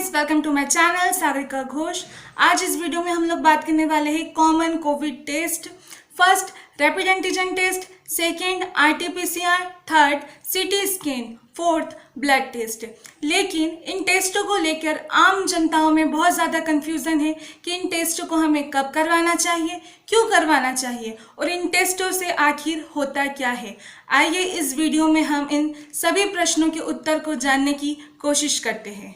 Friends, welcome to my channel Sagarika Ghosh. आज इस video में हम लोग बात करने वाले हैं common covid test. First rapid antigen test, second RTPCR, third CT scan, fourth blood test. लेकिन इन टेस्टों को लेकर आम जनताओं में बहुत ज़्यादा कन्फ्यूज़न है कि इन टेस्टों को हमें कब करवाना चाहिए, क्यों करवाना चाहिए और इन टेस्टों से आखिर होता क्या है। आइए इस वीडियो में हम इन सभी प्रश्नों के उत्तर को जानने की कोशिश करते हैं।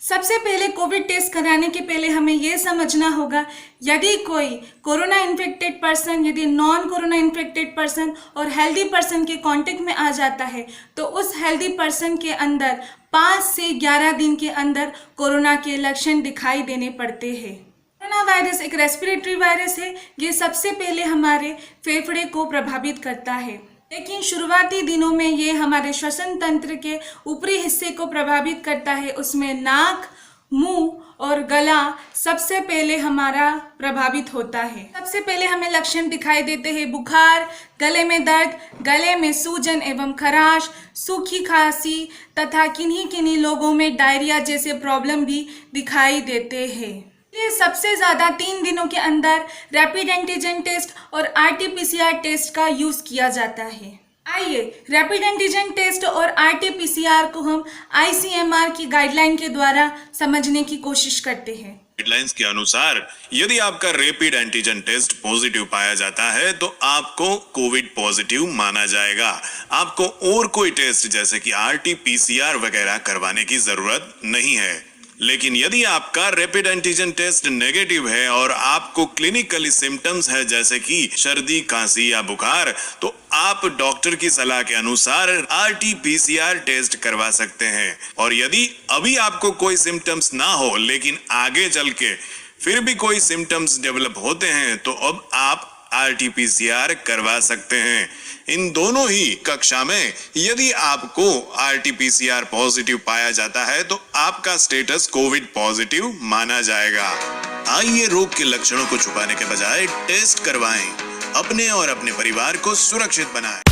सबसे पहले कोविड टेस्ट कराने के पहले हमें यह समझना होगा, यदि कोई कोरोना इन्फेक्टेड पर्सन, यदि नॉन कोरोना इन्फेक्टेड पर्सन और हेल्दी पर्सन के कांटेक्ट में आ जाता है तो उस हेल्दी पर्सन के अंदर 5 से 11 दिन के अंदर कोरोना के लक्षण दिखाई देने पड़ते हैं। कोरोना वायरस एक रेस्पिरेटरी वायरस है। ये सबसे पहले हमारे फेफड़े को प्रभावित करता है, लेकिन शुरुआती दिनों में ये हमारे श्वसन तंत्र के ऊपरी हिस्से को प्रभावित करता है। उसमें नाक, मुंह और गला सबसे पहले हमारा प्रभावित होता है। सबसे पहले हमें लक्षण दिखाई देते हैं बुखार, गले में दर्द, गले में सूजन एवं खराश, सूखी खांसी तथा किन्हीं लोगों में डायरिया जैसे प्रॉब्लम भी दिखाई देते हैं। ये सबसे ज़्यादा 3 दिनों के अंदर रैपिड एंटीजन टेस्ट और आरटीपीसीआर टेस्ट का यूज़ किया जाता है। आइए रैपिड एंटीजन टेस्ट और आरटीपीसीआर को हम आईसीएमआर की गाइडलाइन के द्वारा समझने की कोशिश करते हैं। गाइडलाइंस के अनुसार यदि आपका रैपिड एंटीजन टेस्ट पॉजिटिव पाया जाता है तो आपको कोविड पॉजिटिव माना जाएगा। आपको और कोई टेस्ट जैसे कि आरटीपीसीआर वगैरह करवाने की जरूरत नहीं है। लेकिन यदि आपका रैपिड एंटीजन टेस्ट नेगेटिव है और आपको क्लिनिकली सिम्टम्स है जैसे कि सर्दी, खांसी या बुखार, तो आप डॉक्टर की सलाह के अनुसार आरटीपीसीआर टेस्ट करवा सकते हैं। और यदि अभी आपको कोई सिम्टम्स ना हो लेकिन आगे चल के फिर भी कोई सिम्टम्स डेवलप होते हैं तो अब आप आरटीपीसीआर करवा सकते हैं। इन दोनों ही कक्षा में यदि आपको आरटीपीसीआर पॉजिटिव पाया जाता है तो आपका स्टेटस कोविड पॉजिटिव माना जाएगा। आइए रोग के लक्षणों को छुपाने के बजाय टेस्ट करवाएं, अपने और अपने परिवार को सुरक्षित बनाएं।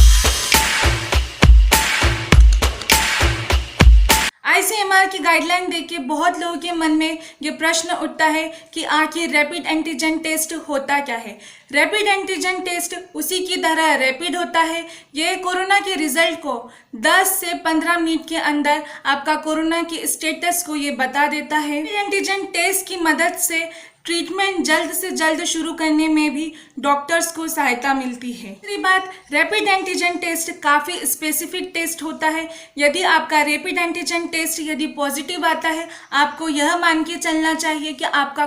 आईसीएमआर की गाइडलाइन देख के बहुत लोगों के मन में ये प्रश्न उठता है कि आखिर रैपिड एंटीजन टेस्ट होता क्या है। रैपिड एंटीजन टेस्ट उसी की तरह रैपिड होता है। ये कोरोना के रिजल्ट को 10 से 15 मिनट के अंदर आपका कोरोना के स्टेटस को ये बता देता है। एंटीजन टेस्ट की मदद से ट्रीटमेंट जल्द से जल्द शुरू करने में भी डॉक्टर्स को सहायता मिलती है। दूसरी बात, रैपिड एंटीजन टेस्ट काफ़ी स्पेसिफिक टेस्ट होता है। यदि आपका रैपिड एंटीजन टेस्ट यदि पॉजिटिव आता है, आपको यह मान के चलना चाहिए कि आपका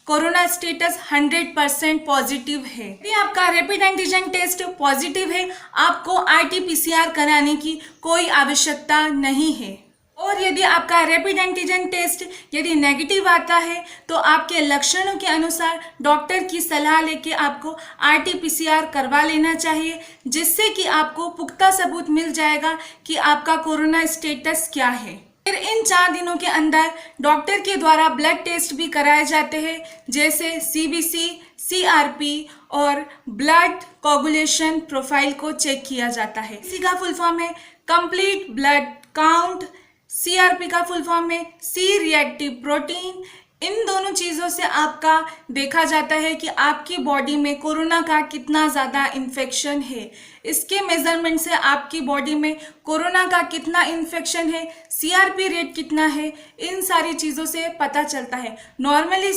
कोरोना स्टेटस 100% पॉजिटिव है। यदि आपका रैपिड एंटीजन टेस्ट पॉजिटिव है, आपको आरटीपीसीआर कराने की कोई आवश्यकता नहीं है। और यदि आपका रैपिड एंटीजन टेस्ट यदि नेगेटिव आता है तो आपके लक्षणों के अनुसार डॉक्टर की सलाह लेके आपको आरटीपीसीआर करवा लेना चाहिए, जिससे कि आपको पुख्ता सबूत मिल जाएगा कि आपका कोरोना स्टेटस क्या है। फिर इन 4 दिनों के अंदर डॉक्टर के द्वारा ब्लड टेस्ट भी कराए जाते हैं, जैसे सीबीसी, सीआरपी और ब्लड कोगुलेशन प्रोफाइल को चेक किया जाता है। इसी का फुल फॉर्म है कंप्लीट ब्लड काउंट। सीआरपी का फुल फॉर्म है सी रिएक्टिव प्रोटीन। इन दोनों चीज़ों से आपका देखा जाता है कि आपकी बॉडी में कोरोना का कितना ज़्यादा इन्फेक्शन है। इसके मेजरमेंट से आपकी बॉडी में कोरोना का कितना इन्फेक्शन है, सीआरपी रेट कितना है, इन सारी चीज़ों से पता चलता है। नॉर्मली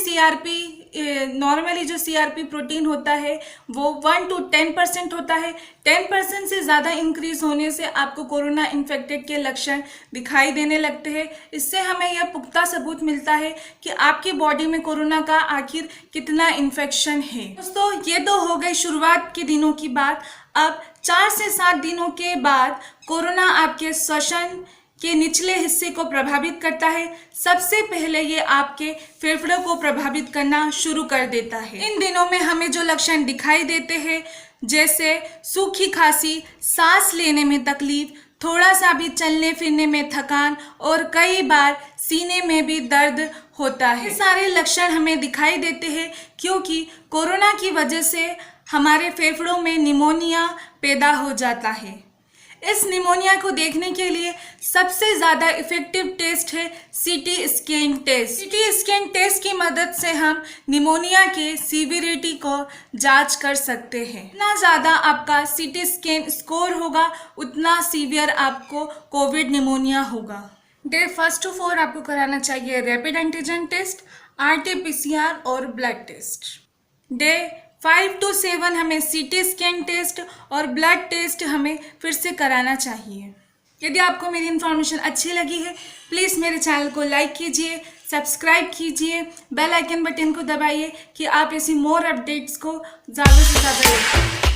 जो सीआरपी प्रोटीन होता है वो 1 to 10% होता है। 10% से ज़्यादा इंक्रीज होने से आपको कोरोना इन्फेक्टेड के लक्षण दिखाई देने लगते हैं। इससे हमें यह पुख्ता सबूत मिलता है कि आपकी बॉडी में कोरोना का आखिर कितना इन्फेक्शन है। दोस्तों, ये तो हो गई शुरुआत के दिनों की बात। अब 4 से 7 दिनों के बाद कोरोना आपके श्वसन के निचले हिस्से को प्रभावित करता है। सबसे पहले ये आपके फेफड़ों को प्रभावित करना शुरू कर देता है। इन दिनों में हमें जो लक्षण दिखाई देते हैं, जैसे सूखी खांसी, सांस लेने में तकलीफ, थोड़ा सा भी चलने फिरने में थकान और कई बार सीने में भी दर्द होता है। सारे लक्षण हमें दिखाई देते हैं क्योंकि कोरोना की वजह से हमारे फेफड़ों में निमोनिया पैदा हो जाता है। इस निमोनिया को देखने के लिए सबसे ज़्यादा इफेक्टिव टेस्ट है CT scan test. CT scan test की मदद से हम निमोनिया के सीवियरिटी को जांच कर सकते हैं। जितना ज़्यादा आपका सीटी स्कैन स्कोर होगा उतना सीवियर आपको कोविड निमोनिया होगा। डे 1 to 4 आपको कराना चाहिए रैपिड एंटीजन टेस्ट, RT-PCR और ब्लड टेस्ट। डे 5 to 7 हमें सीटी स्कैन टेस्ट और ब्लड टेस्ट हमें फिर से कराना चाहिए। यदि आपको मेरी इन्फॉर्मेशन अच्छी लगी है प्लीज़ मेरे चैनल को लाइक कीजिए, सब्सक्राइब कीजिए, बेल आइकन बटन को दबाइए कि आप ऐसी मोर अपडेट्स को ज़्यादा से ज़्यादा देखें।